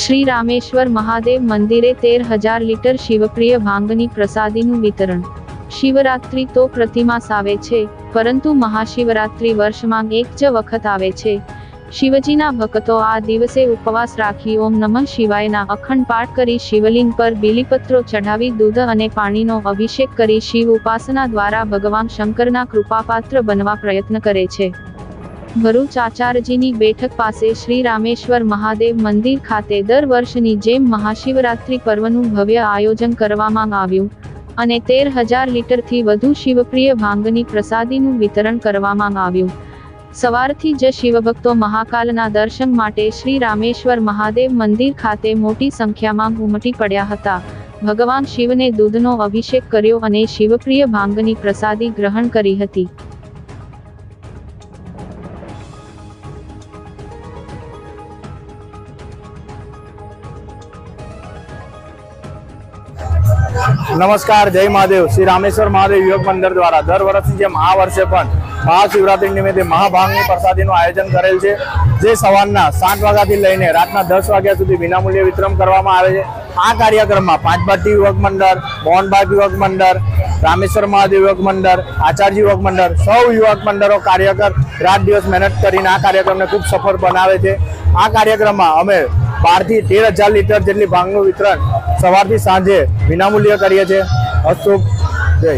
श्री रामेश्वर महादेव मंदिरे 13,000 लीटर शिवप्रिय भांगनी प्रसादीનું વિતરણ। શિવરાત્રી તો પ્રતિમાસ આવે છે, પરંતુ મહાશિવરાત્રી વર્ષમાં એક જ વખત આવે છે। શિવજીના ભક્તો આ દિવસે ઉપવાસ રાખી ઓમ નમઃ શિવાયના અખંડ પાઠ કરી શિવલિંગ પર બીલીપત્રો ચઢાવી દૂધ અને પાણીનો અભિષેક કરી શિવ ઉપાસના દ્વારા ભગવાન શંકરના કૃપાપાત્ર બનવા પ્રયત્ન કરે છે। ભરૂચ આચાર્યજીની બેઠક પાસે શ્રી રામેશ્વર મહાદેવ મંદિર ખાતે દર વર્ષની જેમ મહાશિવરાત્રી પર્વનું ભવ્ય આયોજન કરવામાં આવ્યું અને 13,000 લીટરથી વધુ શિવપ્રિય ભાંગની પ્રસાદીનું વિતરણ કરવામાં આવ્યું। સવારથી જ શિવભક્તો મહાકાલના દર્શન માટે શ્રી રામેશ્વર મહાદેવ મંદિર ખાતે મોટી સંખ્યામાં ઉમટી પડ્યા હતા। ભગવાન શિવને દૂધનો અભિષેક કર્યો અને શિવપ્રિય ભાંગની પ્રસાદી ગ્રહણ કરી હતી। नमस्कार, जय महादेव। श्री रामेश्वर महादेव युवक मंदिर द्वारा दर वर्षની જેમ આ વર્ષે પણ મહાશિવરાત્રી નિમિત્તે મહાભાંગની પ્રસાદીનું આયોજન કરેલ છે, જે સવારના 7 વાગ્યાથી લઈને રાતના 10 વાગ્યા સુધી વિનામૂલ્યે વિતરણ કરવામાં આવે છે। આ કાર્યક્રમમાં પાંચભાટી યુવક મંડળ, મોહનબાગ યુવક મંડળ, રામેશ્વર મહાદેવ યુવક મંડળ, આચાર્ય યુવક મંડળ, સૌ યુવક મંડળો કાર્યકર રાત દિવસ મહેનત કરીને આ કાર્યક્રમને ખૂબ સફળ બનાવે છે। આ કાર્યક્રમમાં અમે 12 થી 13,000 લીટર જેટલી ભાંગનું વિતરણ સવારથી સાંજે વિનામૂલ્યે કરીએ છીએ। અસ્તુ, જય।